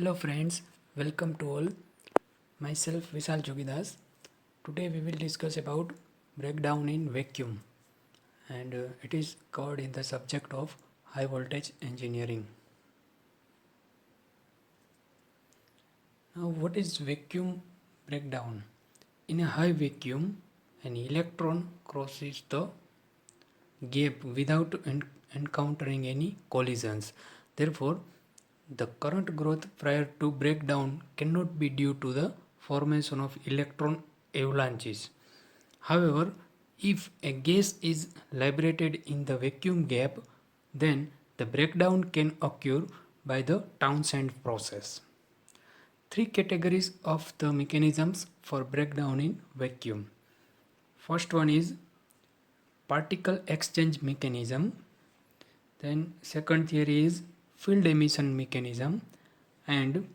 Hello friends, welcome to all. Myself Vishal Jogidas. Today we will discuss about breakdown in vacuum and it is covered in the subject of high voltage engineering. Now what is vacuum breakdown? In a high vacuum, an electron crosses the gap without encountering any collisions. Therefore, the current growth prior to breakdown cannot be due to the formation of electron avalanches. However, if a gas is liberated in the vacuum gap, then the breakdown can occur by the Townsend process. Three categories of the mechanisms for breakdown in vacuum. First one is particle exchange mechanism. Then second theory is field emission mechanism, and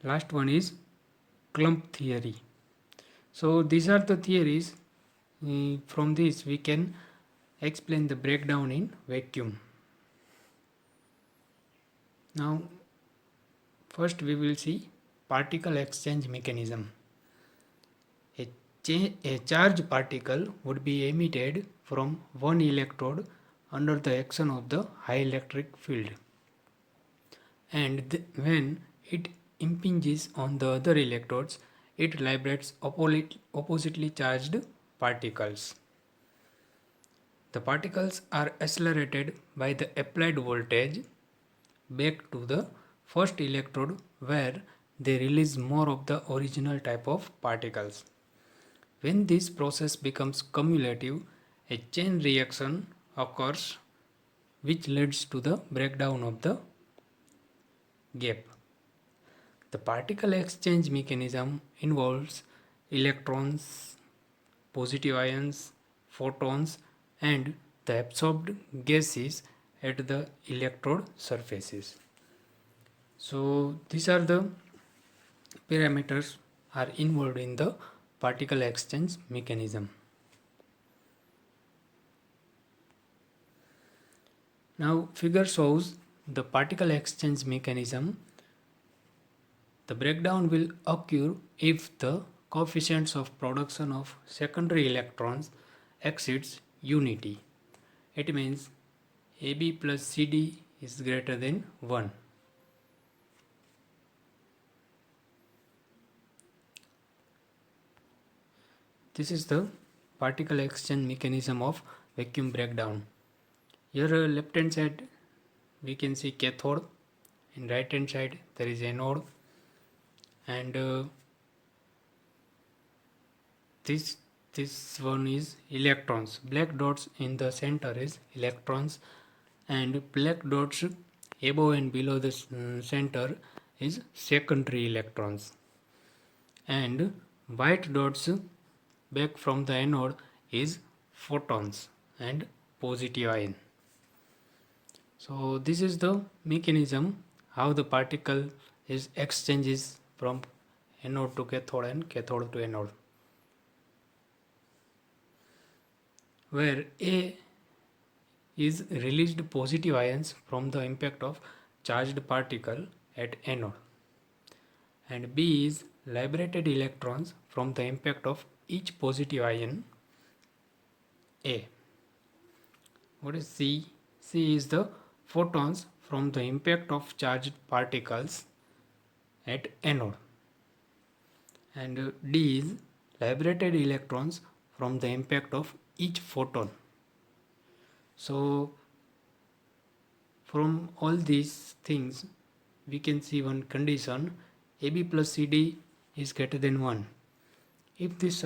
last one is clump theory. So these are the theories. From this we can explain the breakdown in vacuum. Now first we will see particle exchange mechanism. A charged particle would be emitted from one electrode under the action of the high electric field, and when it impinges on the other electrodes, it liberates oppositely charged particles. The particles are accelerated by the applied voltage back to the first electrode, where they release more of the original type of particles. When this process becomes cumulative, a chain reaction occurs which leads to the breakdown of the gap. The particle exchange mechanism involves electrons, positive ions, photons, and the absorbed gases at the electrode surfaces. So these are the parameters are involved in the particle exchange mechanism. Now figure shows the particle exchange mechanism. The breakdown will occur if the coefficients of production of secondary electrons exceeds unity. It means AB plus CD is greater than 1. This is the particle exchange mechanism of vacuum breakdown. Here left hand side we can see cathode, in right hand side there is anode, and this one is electrons. Black dots in the center is electrons, and black dots above and below the center is secondary electrons, and white dots back from the anode is photons and positive ion. So this is the mechanism how the particle is exchanges from anode to cathode and cathode to anode, where A is released positive ions from the impact of charged particle at anode, and B is liberated electrons from the impact of each positive ion A. What is C? C is the photons from the impact of charged particles at anode, and D is liberated electrons from the impact of each photon. So from all these things we can see one condition: AB plus CD is greater than 1. If this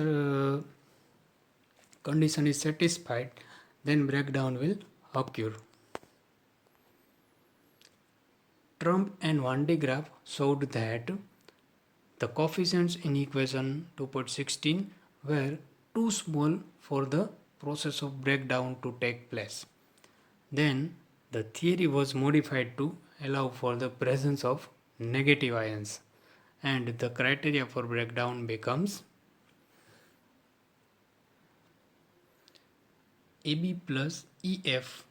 condition is satisfied, then breakdown will occur. Trump and Van de Graaff showed that the coefficients in equation 2.16 were too small for the process of breakdown to take place. Then the theory was modified to allow for the presence of negative ions, and the criteria for breakdown becomes AB plus EF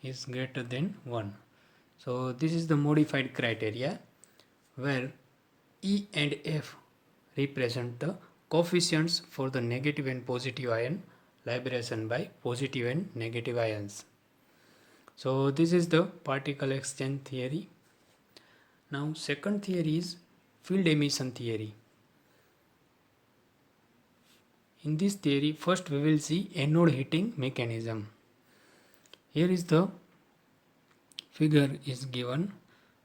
is greater than 1. So this is the modified criteria where E and F represent the coefficients for the negative and positive ion liberation by positive and negative ions. So this is the particle exchange theory. Now second theory is field emission theory. In this theory, first we will see anode heating mechanism. Here is the figure is given.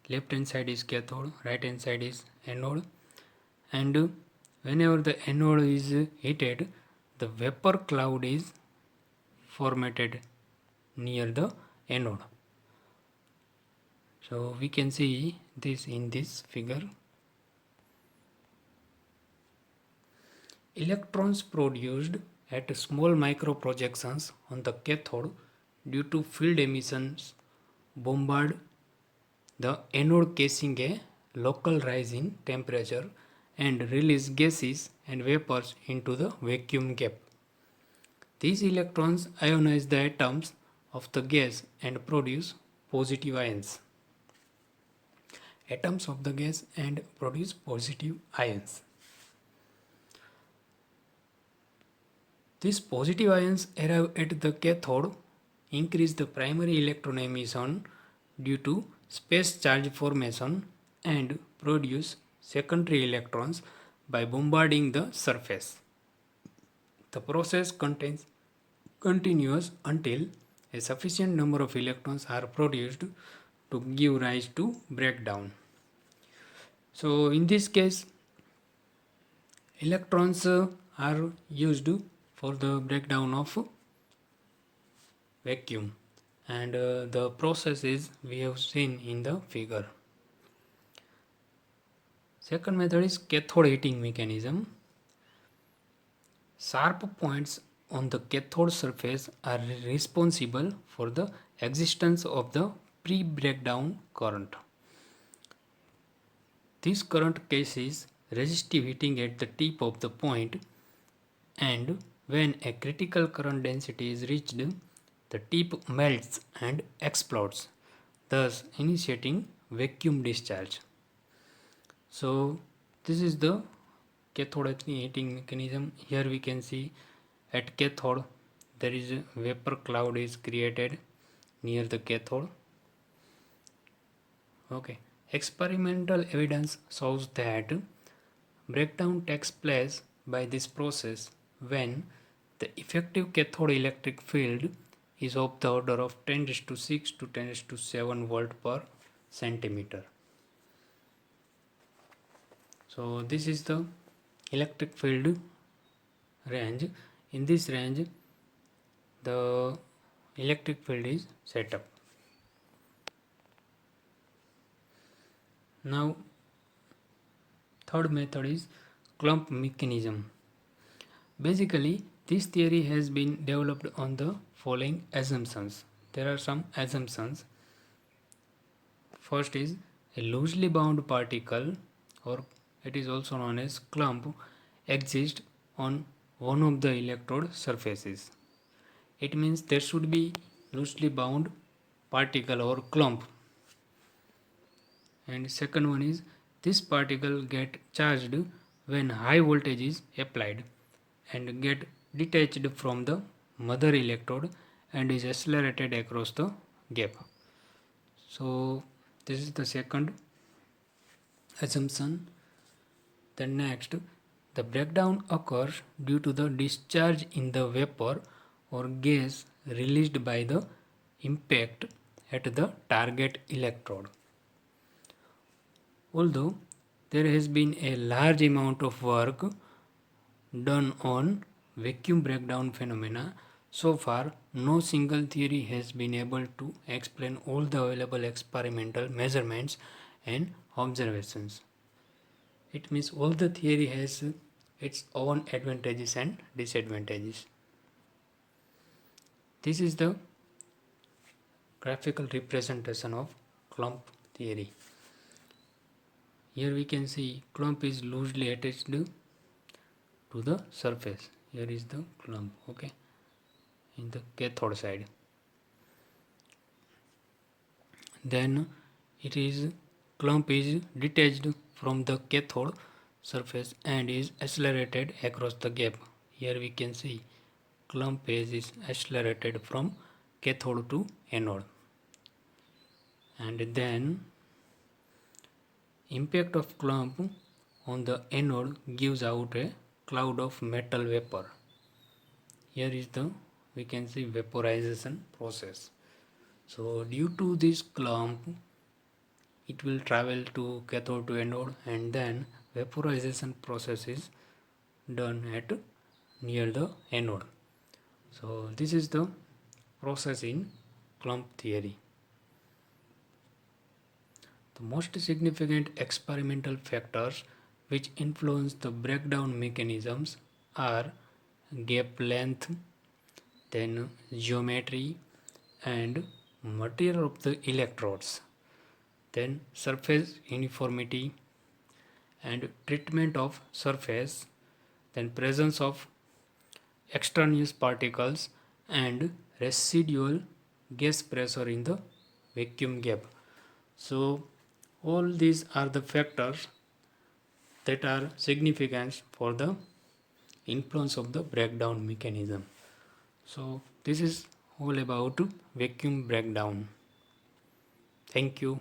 Left hand side is cathode, right hand side is anode, and whenever the anode is heated, the vapor cloud is formed near the anode. So we can see this in this figure. Electrons produced at small micro projections on the cathode due to field emissions bombard the anode, causing a local rise in temperature and release gases and vapors into the vacuum gap. These electrons ionize the atoms of the gas and produce positive ions. Atoms of the gas and produce positive ions. These positive ions arrive at the cathode, increase the primary electron emission due to space charge formation, and produce secondary electrons by bombarding the surface. The process continues until a sufficient number of electrons are produced to give rise to breakdown. So in this case, electrons are used for the breakdown of vacuum, and the process is we have seen in the figure. Second method is cathode heating mechanism. Sharp points on the cathode surface are responsible for the existence of the pre-breakdown current. This current causes resistive heating at the tip of the point, and when a critical current density is reached, the tip melts and explodes, thus initiating vacuum discharge. So this is the cathode heating mechanism. Here we can see at cathode there is a vapor cloud is created near the cathode. Okay. Experimental evidence shows that breakdown takes place by this process when the effective cathode electric field is of the order of 10⁶ to 10⁷ volt per centimeter. So this is the electric field range. In this range, the electric field is set up. Now third method is clump mechanism. Basically, this theory has been developed on the following assumptions. There are some assumptions. First is a loosely bound particle, or it is also known as clump, exists on one of the electrode surfaces. It means there should be loosely bound particle or clump. And second one is this particle get charged when high voltage is applied and get detached from the mother electrode and is accelerated across the gap. So this is the second assumption. Then next, the breakdown occurs due to the discharge in the vapor or gas released by the impact at the target electrode. Although there has been a large amount of work done on vacuum breakdown phenomena, so far no single theory has been able to explain all the available experimental measurements and observations. It means all the theory has its own advantages and disadvantages. This is the graphical representation of clump theory. Here we can see clump is loosely attached to the surface. Here is the clump, okay, in the cathode side. Then it is clump is detached from the cathode surface and is accelerated across the gap. Here we can see clump phase is accelerated from cathode to anode, and then impact of clump on the anode gives out a cloud of metal vapor. Here is the we can see vaporization process. So due to this clump, it will travel to cathode to anode, and then vaporization process is done at near the anode. So this is the process in clump theory. The most significant experimental factors which influence the breakdown mechanisms are gap length, then geometry and material of the electrodes, then surface uniformity and treatment of surface, then presence of extraneous particles and residual gas pressure in the vacuum gap. So all these are the factors that are significant for the influence of the breakdown mechanism. So this is all about vacuum breakdown. Thank you.